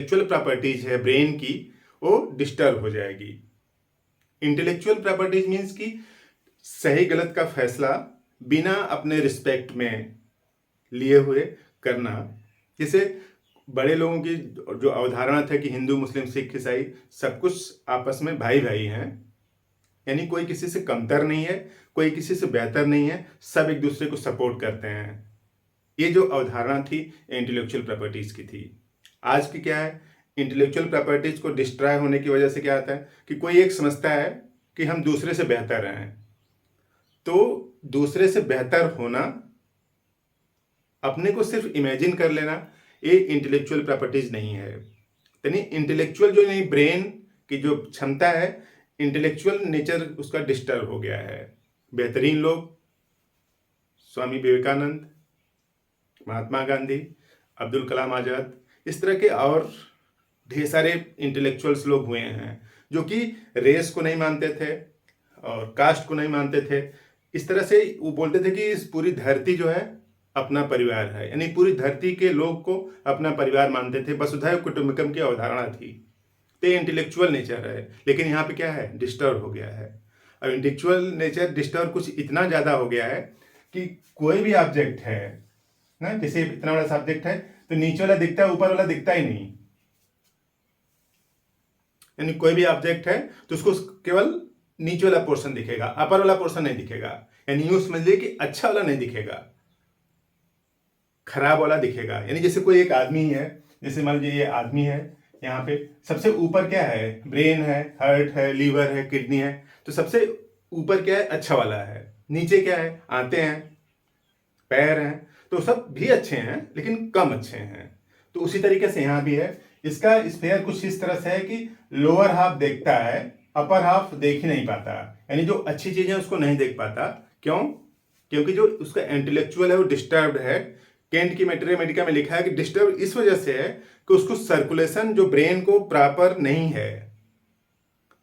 Intellectual properties है brain की, वो डिस्टर्ब हो जाएगी। इंटेलेक्चुअल प्रॉपर्टीज मीन्स कि सही गलत का फैसला बिना अपने रिस्पेक्ट में लिए हुए करना। जैसे बड़े लोगों की जो अवधारणा था कि हिंदू मुस्लिम सिख ईसाई सब कुछ आपस में भाई भाई हैं, यानी कोई किसी से कमतर नहीं है, कोई किसी से बेहतर नहीं है, सब एक दूसरे को सपोर्ट करते हैं। ये जो अवधारणा थी इंटेलेक्चुअल प्रॉपर्टीज की थी। आज की क्या है, इंटेलेक्चुअल प्रॉपर्टीज को डिस्ट्रॉय होने की वजह से क्या आता है कि कोई एक समझता है कि हम दूसरे से बेहतर हैं। तो दूसरे से बेहतर होना, अपने को सिर्फ इमेजिन कर लेना, ये इंटेलेक्चुअल प्रॉपर्टीज नहीं है। यानी इंटेलेक्चुअल जो नहीं ब्रेन की जो क्षमता है, इंटेलेक्चुअल नेचर उसका डिस्टर्ब हो गया है। बेहतरीन लोग स्वामी विवेकानंद, महात्मा गांधी, अब्दुल कलाम आज़ाद, इस तरह के और ढेर सारे इंटेलेक्चुअल्स लोग हुए हैं जो कि रेस को नहीं मानते थे और कास्ट को नहीं मानते थे। इस तरह से वो बोलते थे कि इस पूरी धरती जो है अपना परिवार है, यानी पूरी धरती के लोग को अपना परिवार मानते थे। वसुधैव कुटुंबकम की अवधारणा थी। तो ये इंटेलेक्चुअल नेचर है, लेकिन यहाँ पे क्या है, डिस्टर्ब हो गया है। अब इंटेलेक्चुअल नेचर डिस्टर्ब कुछ इतना ज़्यादा हो गया है कि कोई भी ऑब्जेक्ट है ना, जैसे इतना बड़ा सब्जेक्ट है तो नीचे वाला दिखता है, ऊपर वाला दिखता ही नहीं। यानी कोई भी ऑब्जेक्ट है तो उसको केवल नीचे वाला पोर्शन दिखेगा, अपर वाला पोर्शन नहीं दिखेगा। यानी यूं समझिए कि अच्छा वाला नहीं दिखेगा, खराब वाला दिखेगा। यानी जैसे कोई एक आदमी है, जैसे मान लीजिए ये आदमी है, यहाँ पे सबसे ऊपर क्या है, ब्रेन है, हार्ट है, लीवर है, किडनी है। तो सबसे ऊपर क्या है, अच्छा वाला है। नीचे क्या है, आंतें हैं, पैर हैं, तो सब भी अच्छे हैं लेकिन कम अच्छे हैं। तो उसी तरीके से यहाँ भी है। इसका स्फेयर कुछ इस तरह से है कि लोअर हाफ देखता है, अपर हाफ देख ही नहीं पाता। यानी जो अच्छी चीजें उसको नहीं देख पाता। क्यों? क्योंकि जो उसका इंटेलेक्चुअल है वो डिस्टर्ब्ड है। केंट की मैथमेटिका में लिखा है कि डिस्टर्ब इस वजह से है कि उसको सर्कुलेशन जो ब्रेन को प्रॉपर नहीं है।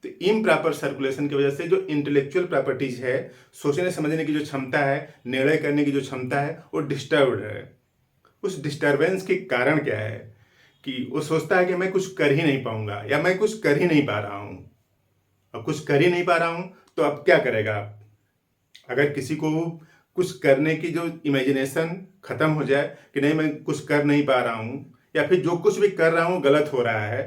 तो इम्प्रॉपर सर्कुलेशन की वजह से जो इंटेलेक्चुअल प्रॉपर्टीज है, सोचने समझने की जो क्षमता है, निर्णय करने की जो क्षमता है, वो डिस्टर्ब्ड है। उस डिस्टर्बेंस के कारण क्या है कि वो सोचता है कि मैं कुछ कर ही नहीं पाऊंगा या मैं कुछ कर ही नहीं पा रहा हूं। अब कुछ कर ही नहीं पा रहा हूं तो अब क्या करेगा? अगर किसी को कुछ करने की जो इमेजिनेशन खत्म हो जाए कि नहीं मैं कुछ कर नहीं पा रहा हूं, या फिर जो कुछ भी कर रहा हूं गलत हो रहा है,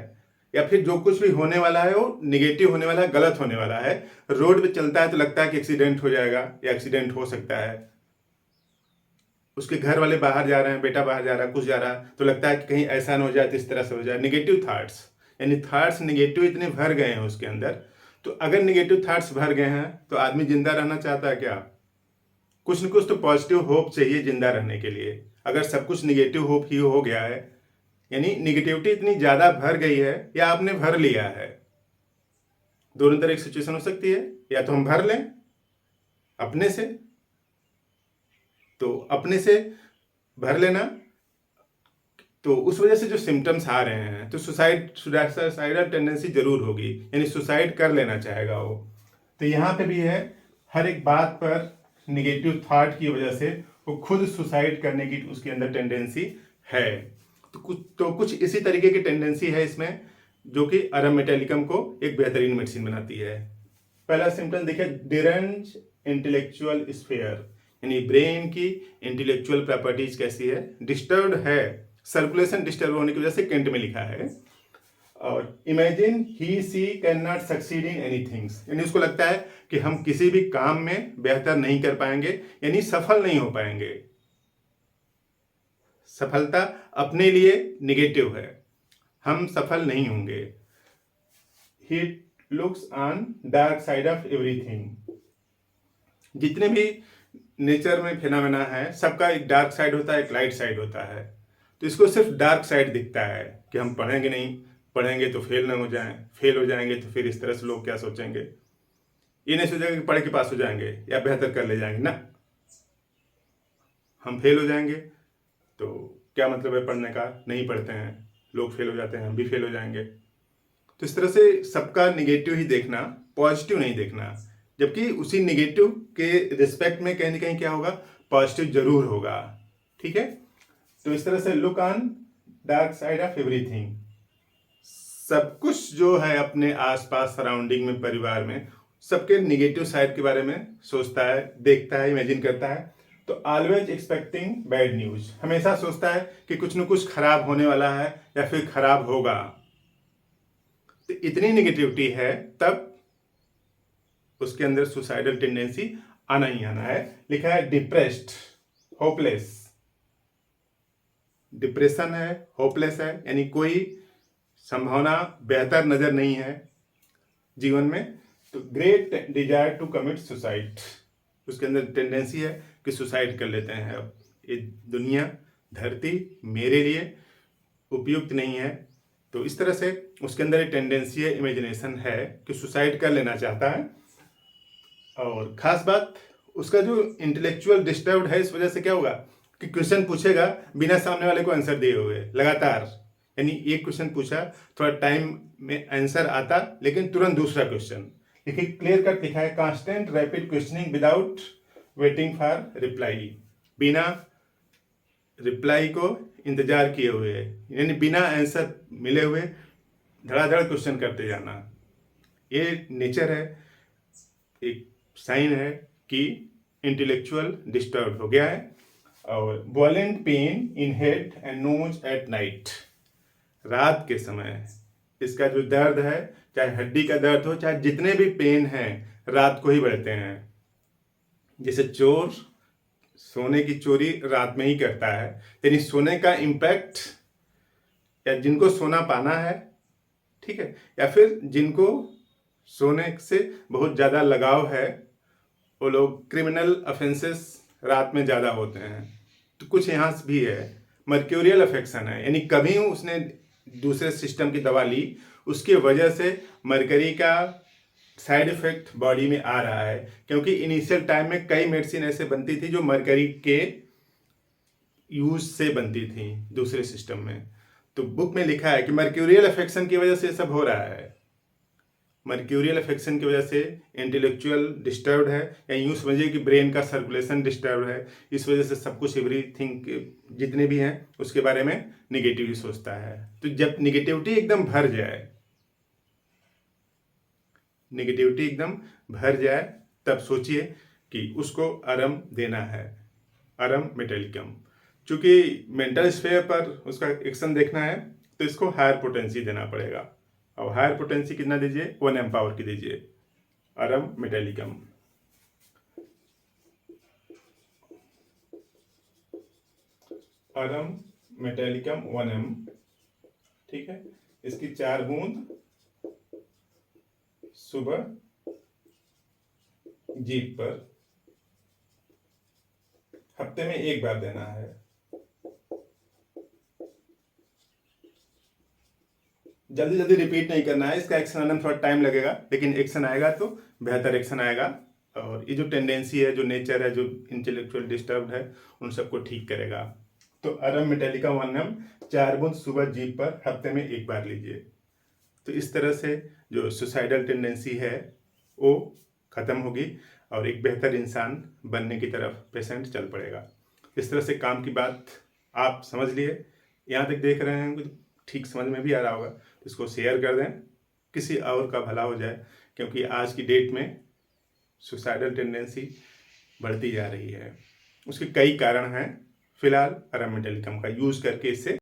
या फिर जो कुछ भी होने वाला है वो निगेटिव होने वाला है, गलत होने वाला है, रोड पे चलता है तो लगता है कि एक्सीडेंट हो जाएगा या एक्सीडेंट हो सकता है। उसके घर वाले बाहर जा रहे हैं, बेटा बाहर जा रहा है, कुछ जा रहा है, तो लगता है कि कहीं ऐसा न हो जाए तो इस तरह से हो जाए। निगेटिव थॉट्स, यानी थॉट्स निगेटिव इतने भर गए हैं उसके अंदर। तो अगर निगेटिव थॉट्स भर गए हैं तो आदमी जिंदा रहना चाहता है क्या? कुछ न कुछ तो पॉजिटिव होप चाहिए जिंदा रहने के लिए। अगर सब कुछ निगेटिव होप ही हो गया है, यानी निगेटिविटी इतनी ज्यादा भर गई है या आपने भर लिया है, दोनों तरह की सिचुएशन हो सकती है। या तो हम भर लें अपने से, तो अपने से भर लेना, तो उस वजह से जो सिम्टम्स आ रहे हैं तो सुसाइडल टेंडेंसी जरूर होगी, यानी सुसाइड कर लेना चाहेगा वो। तो यहाँ पे भी है, हर एक बात पर निगेटिव थॉट की वजह से वो खुद सुसाइड करने की उसके अंदर टेंडेंसी है। तो कुछ इसी तरीके की टेंडेंसी है इसमें, जो कि अरम मेटालिकम को एक बेहतरीन मेडिसिन बनाती है। पहला सिम्टम देखिए, डिरेंज इंटेलेक्चुअल स्फीयर, यानी ब्रेन की इंटेलेक्चुअल प्रॉपर्टीज कैसी है, डिस्टर्ब्ड है। सर्कुलेशन डिस्टर्ब होने की वजह से केंट में लिखा है। और imagine he she can not succeed in anythings, यानी उसको लगता है कि हम किसी भी काम में बेहतर नहीं कर पाएंगे, यानी सफल नहीं हो पाएंगे। सफलता अपने लिए निगेटिव है, हम सफल नहीं होंगे। He looks on dark side of everything, जितने भी नेचर में फिनोमेना है सबका एक डार्क साइड होता है, एक लाइट साइड होता है। तो इसको सिर्फ डार्क साइड दिखता है कि हम पढ़ेंगे नहीं, पढ़ेंगे तो फेल ना हो जाएं, फेल हो जाएंगे तो फिर इस तरह से लोग क्या सोचेंगे। ये नहीं सोचेंगे कि पढ़ के पास हो जाएंगे या बेहतर कर ले जाएंगे ना, हम फेल हो जाएंगे तो क्या मतलब है पढ़ने का, नहीं पढ़ते हैं, लोग फेल हो जाते हैं, हम भी फेल हो जाएंगे। तो इस तरह से सबका निगेटिव ही देखना, पॉजिटिव नहीं देखना। जबकि उसी निगेटिव के रिस्पेक्ट में कहीं ना कहीं क्या होगा, पॉजिटिव जरूर होगा। ठीक है, तो इस तरह से look on dark side of everything. सब कुछ जो है अपने आसपास सराउंडिंग में, परिवार में, सबके निगेटिव साइड के बारे में सोचता है, देखता है, इमेजिन करता है। तो ऑलवेज एक्सपेक्टिंग बैड न्यूज, हमेशा सोचता है कि कुछ न कुछ खराब होने वाला है या फिर खराब होगा। तो इतनी निगेटिविटी है, तब उसके अंदर सुसाइडल टेंडेंसी आना ही आना है। लिखा है डिप्रेस्ड, होपलेस। डिप्रेशन है, होपलेस है, यानी कोई संभावना बेहतर नजर नहीं है जीवन में। तो great desire to commit suicide, उसके अंदर टेंडेंसी है कि सुसाइड कर लेते हैं। अब ये दुनिया, धरती मेरे लिए उपयुक्त नहीं है। तो इस तरह से उसके अंदर एक टेंडेंसी है, इमेजिनेशन है कि सुसाइड कर लेना चाहता है। और खास बात, उसका जो इंटेलेक्चुअल डिस्टर्ब्ड है, इस वजह से क्या होगा कि क्वेश्चन पूछेगा बिना सामने वाले को आंसर दिए हुए लगातार। यानी एक क्वेश्चन पूछा, थोड़ा टाइम में आंसर आता, लेकिन तुरंत दूसरा क्वेश्चन। देखिए क्लियर कट लिखा है, constant rapid questioning without waiting for reply, बिना रिप्लाई को इंतजार किए हुए, यानी बिना आंसर मिले हुए धड़ाधड़ क्वेश्चन करते जाना। ये नेचर है, एक साइन है कि इंटेलेक्चुअल डिस्टर्ब हो गया है। और violent pain in head and nose at night, रात के समय इसका जो दर्द है, चाहे हड्डी का दर्द हो, चाहे जितने भी पेन हैं, रात को ही बढ़ते हैं। जैसे चोर सोने की चोरी रात में ही करता है, यानी सोने का इम्पैक्ट, या जिनको सोना पाना है, ठीक है, या फिर जिनको सोने से बहुत ज़्यादा लगाव है, वो लोग क्रिमिनल अफेंसेस रात में ज़्यादा होते हैं। तो कुछ यहाँ भी है, मर्क्यूरियल अफेक्शन है, यानी कभी उसने दूसरे सिस्टम की दवा ली, उसकी वजह से मरकरी का साइड इफेक्ट बॉडी में आ रहा है। क्योंकि इनिशियल टाइम में कई मेडिसिन ऐसे बनती थी जो मरकरी के यूज से बनती थी दूसरे सिस्टम में। तो बुक में लिखा है कि मर्क्यूरियल अफेक्शन की वजह से ये सब हो रहा है। मर्क्यूरियल अफेक्शन की वजह से इंटेलेक्चुअल डिस्टर्ब है, या यूँ समझिए कि ब्रेन का सर्कुलेशन डिस्टर्ब है। इस वजह से सब कुछ, एवरीथिंग जितने भी हैं उसके बारे में निगेटिव ही सोचता है। तो जब निगेटिविटी एकदम भर जाए, निगेटिविटी एकदम भर जाए, तब सोचिए कि उसको अरम देना है, अरम मेटेलिकम। चूंकि मेंटल स्फेयर पर उसका एक्शन देखना है, तो इसको हायर पोटेंसी देना पड़ेगा। और हायर पोटेंसी कितना दीजिए, 1 एम पावर की दीजिए, अरम मेटेलिकम। अरम मेटेलिकम 1 एम, ठीक है। इसकी 4 बूंद सुबह जीभ पर हफ्ते में 1 बार देना है। जल्दी जल्दी रिपीट नहीं करना है, इसका एक्शन आने में थोड़ा टाइम लगेगा, लेकिन एक्शन आएगा तो बेहतर एक्शन आएगा। और ये जो टेंडेंसी है, जो नेचर है, जो इंटेलेक्चुअल डिस्टर्ब है, उन सबको ठीक करेगा। तो अरम मेटेलिका 1 एम 4 बूंद सुबह जीभ पर हफ्ते में 1 बार लीजिए। तो इस तरह से जो सुसाइडल टेंडेंसी है वो ख़त्म होगी और एक बेहतर इंसान बनने की तरफ पेशेंट चल पड़ेगा। इस तरह से काम की बात आप समझ लिए, यहाँ तक देख रहे हैं, ठीक समझ में भी आ रहा होगा, तो इसको शेयर कर दें, किसी और का भला हो जाए। क्योंकि आज की डेट में सुसाइडल टेंडेंसी बढ़ती जा रही है, उसके कई कारण हैं। फिलहाल अरम मेटेलिकम का यूज़ करके इससे